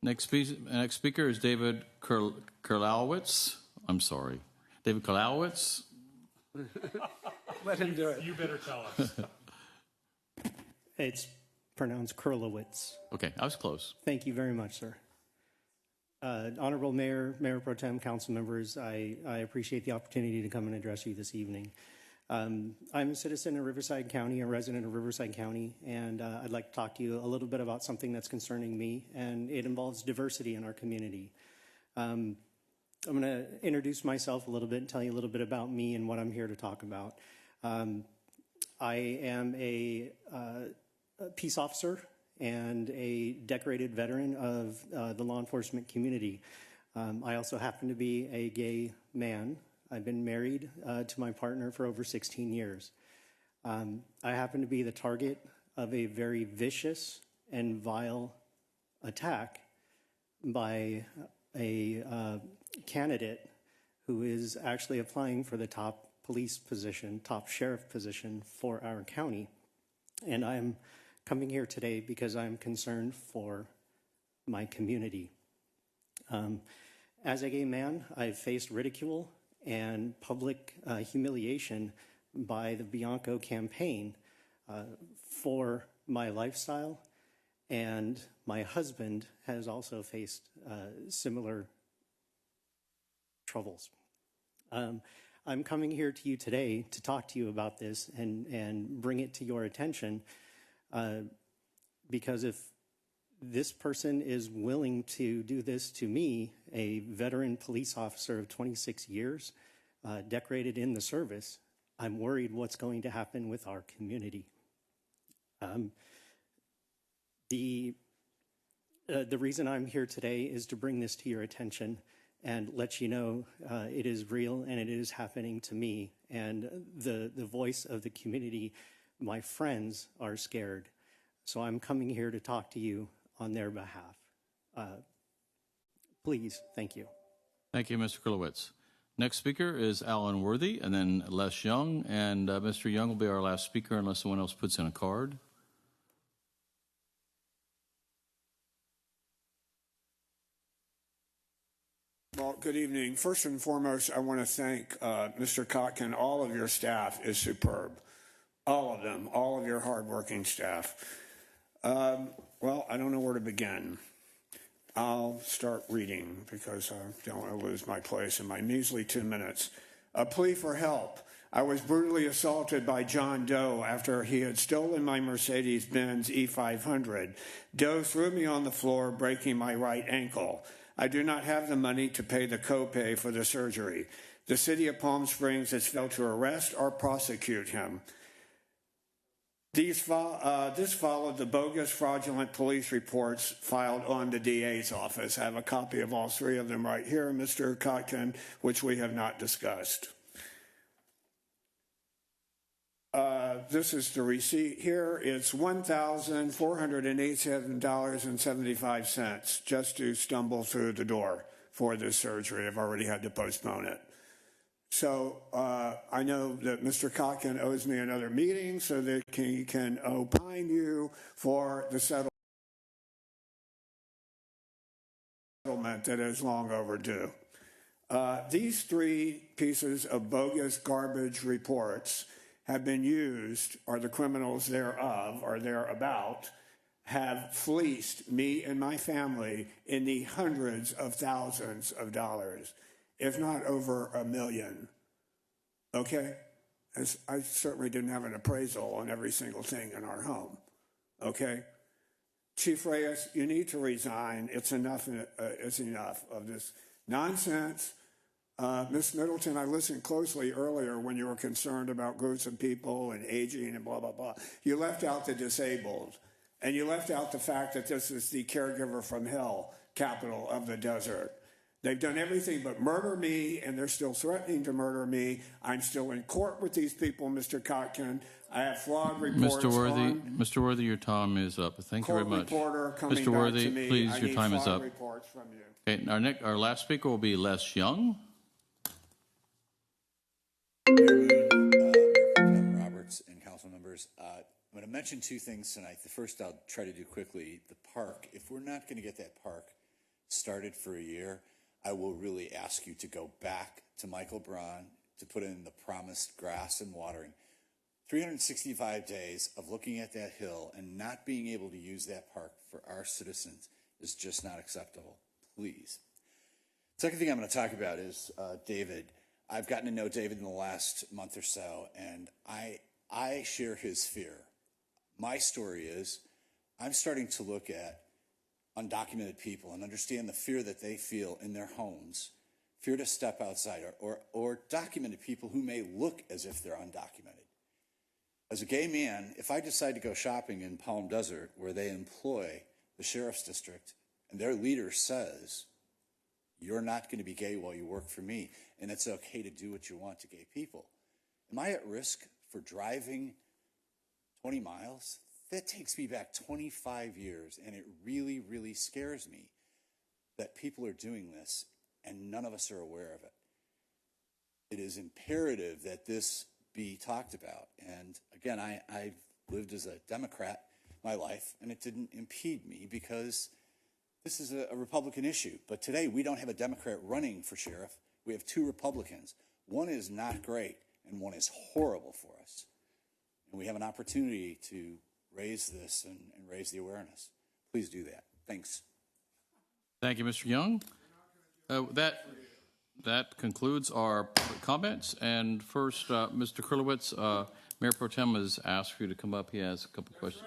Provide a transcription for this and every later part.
Next speaker is David Kurylowicz. I'm sorry. David Kurylowicz. Let him do it. You better tell us. It's pronounced Kurylowicz. Okay, I was close. Thank you very much, sir. Honorable Mayor, Mayor Pro Tem, council members, I appreciate the opportunity to come and address you this evening. I'm a citizen of Riverside County, a resident of Riverside County, and I'd like to talk to you a little bit about something that's concerning me, and it involves diversity in our community. I'm going to introduce myself a little bit and tell you a little bit about me and what I'm here to talk about. I am a peace officer and a decorated veteran of the law enforcement community. I also happen to be a gay man. I've been married to my partner for over 16 years. I happen to be the target of a very vicious and vile attack by a candidate who is actually applying for the top police position, top sheriff position for our county. And I'm coming here today because I'm concerned for my community. As a gay man, I've faced ridicule and public humiliation by the Bianco campaign for my lifestyle, and my husband has also faced similar troubles. I'm coming here to you today to talk to you about this and bring it to your attention because if this person is willing to do this to me, a veteran police officer of 26 years, decorated in the service, I'm worried what's going to happen with our community. The reason I'm here today is to bring this to your attention and let you know it is real and it is happening to me. And the voice of the community, my friends, are scared. So I'm coming here to talk to you on their behalf. Please, thank you. Thank you, Mr. Kurylowicz. Next speaker is Alan Worthy, and then Les Young. And Mr. Young will be our last speaker unless someone else puts in a card. Well, good evening. First and foremost, I want to thank Mr. Kotkin. All of your staff is superb. All of them, all of your hardworking staff. Well, I don't know where to begin. I'll start reading because I don't want to lose my place in my measly 2 minutes. A plea for help. I was brutally assaulted by John Doe after he had stolen my Mercedes-Benz E500. Doe threw me on the floor, breaking my right ankle. I do not have the money to pay the copay for the surgery. The city of Palm Springs has failed to arrest or prosecute him. This followed the bogus, fraudulent police reports filed on the DA's office. I have a copy of all three of them right here, Mr. Kotkin, which we have not discussed. This is the receipt here. It's $1,487.75 just to stumble through the door for this surgery. I've already had to postpone it. So I know that Mr. Kotkin owes me another meeting so that he can opine you for the settlement that is long overdue. These three pieces of bogus garbage reports have been used, or the criminals thereof, or thereabout, have fleeced me and my family in the hundreds of thousands of dollars, if not over $1 million. Okay? As I certainly didn't have an appraisal on every single thing in our home. Okay? Chief Reyes, you need to resign. It's enough of this nonsense. Ms. Middleton, I listened closely earlier when you were concerned about groups of people and aging and blah, blah, blah. You left out the disabled, and you left out the fact that this is the caregiver from hell capital of the desert. They've done everything but murder me, and they're still threatening to murder me. I'm still in court with these people, Mr. Kotkin. I have fraud reports. Mr. Worthy, your time is up. Thank you very much. Mr. Worthy, please, your time is up. Reports from you. Okay, our last speaker will be Les Young. Roberts and council members, I'm going to mention two things tonight. The first I'll try to do quickly. The park, if we're not going to get that park started for a year, I will really ask you to go back to Michael Braun to put in the promised grass and watering. 365 days of looking at that hill and not being able to use that park for our citizens is just not acceptable. Please. Second thing I'm going to talk about is David. I've gotten to know David in the last month or so, and I share his fear. My story is I'm starting to look at undocumented people and understand the fear that they feel in their homes, fear to step outside, or documented people who may look as if they're undocumented. As a gay man, if I decide to go shopping in Palm Desert, where they employ the sheriff's district, and their leader says, you're not going to be gay while you work for me, and it's okay to do what you want to gay people, am I at risk for driving 20 miles? That takes me back 25 years, and it really, really scares me that people are doing this, and none of us are aware of it. It is imperative that this be talked about. And again, I've lived as a Democrat my life, and it didn't impede me because this is a Republican issue. But today, we don't have a Democrat running for sheriff. We have two Republicans. One is not great, and one is horrible for us. And we have an opportunity to raise this and raise the awareness. Please do that. Thanks. Thank you, Mr. Young. That concludes our public comments. And first, Mr. Kurylowicz, Mayor Pro Tem has asked for you to come up. He has a couple questions.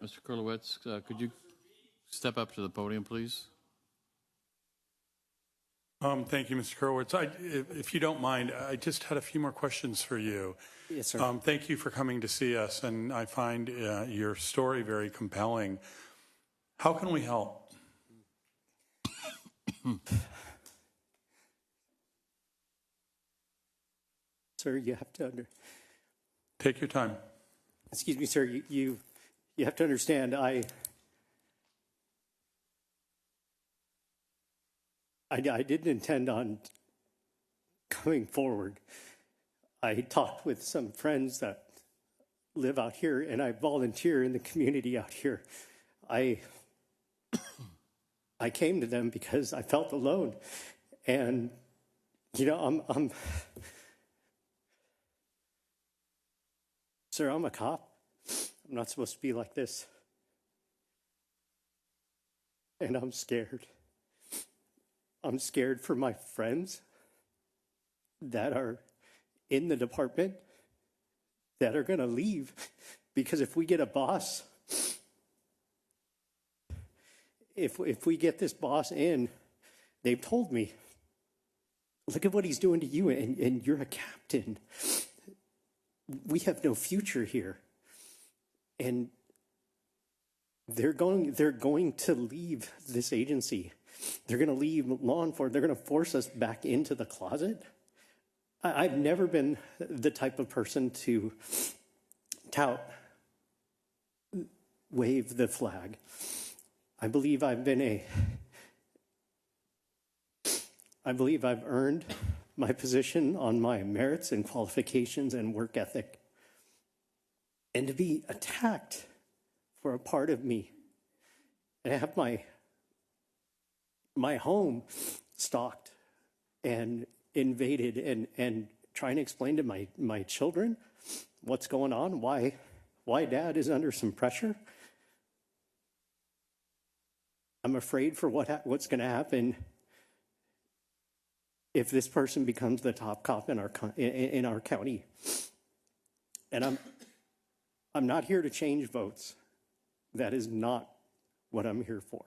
Mr. Kurylowicz, could you step up to the podium, please? Thank you, Mr. Kurylowicz. If you don't mind, I just had a few more questions for you. Yes, sir. Thank you for coming to see us, and I find your story very compelling. How can we help? Sir, you have to Take your time. excuse me, sir, you have to understand, I didn't intend on coming forward. I talked with some friends that live out here, and I volunteer in the community out here. I came to them because I felt alone, and Sir, I'm a cop. I'm not supposed to be like this, and I'm scared. I'm scared for my friends that are in the department that are going to leave, because if we get a boss, if we get this boss in, they've told me, look at what he's doing to you, and you're a captain. We have no future here. And they're going to leave this agency. They're going to leave law enforcement. They're going to force us back into the closet. I've never been the type of person to wave the flag. I believe I've earned my position on my merits and qualifications and work ethic. And to be attacked for a part of me, and have my home stalked and invaded, and trying to explain to my children what's going on, why dad is under some pressure. I'm afraid for what's going to happen if this person becomes the top cop in our county. And I'm not here to change votes. That is not what I'm here for.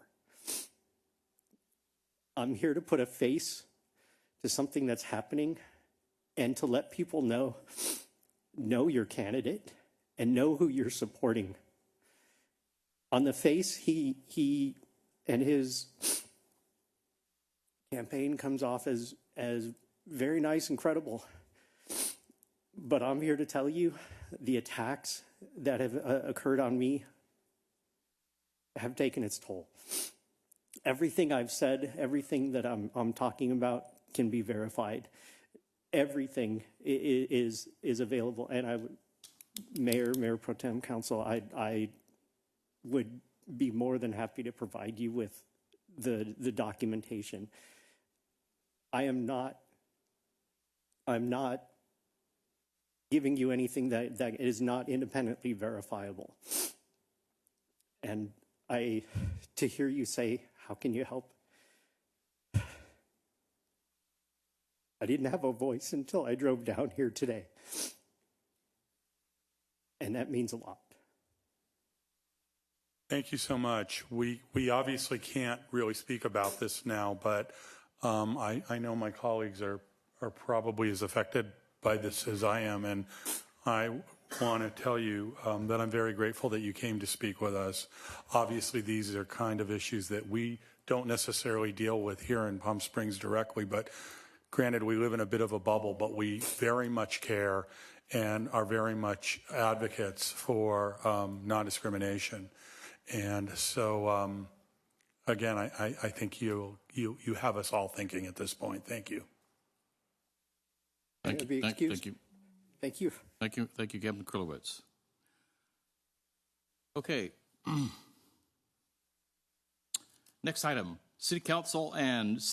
I'm here to put a face to something that's happening, and to let people know your candidate and know who you're supporting. On the face, he and his campaign comes off as very nice and credible. But I'm here to tell you, the attacks that have occurred on me have taken its toll. Everything I've said, everything that I'm talking about can be verified. Everything is available. And Mayor Pro Tem Council, I would be more than happy to provide you with the documentation. I'm not giving you anything that is not independently verifiable. And to hear you say, how can you help? I didn't have a voice until I drove down here today. And that means a lot. Thank you so much. We obviously can't really speak about this now, but I know my colleagues are probably as affected by this as I am, and I want to tell you that I'm very grateful that you came to speak with us. Obviously, these are kind of issues that we don't necessarily deal with here in Palm Springs directly, but granted, we live in a bit of a bubble, but we very much care and are very much advocates for non-discrimination. And so, again, I think you have us all thinking at this point. Thank you. Thank you. Thank you. Thank you. Thank you. Thank you, Captain Kurylowicz. Okay. Next item, City Council and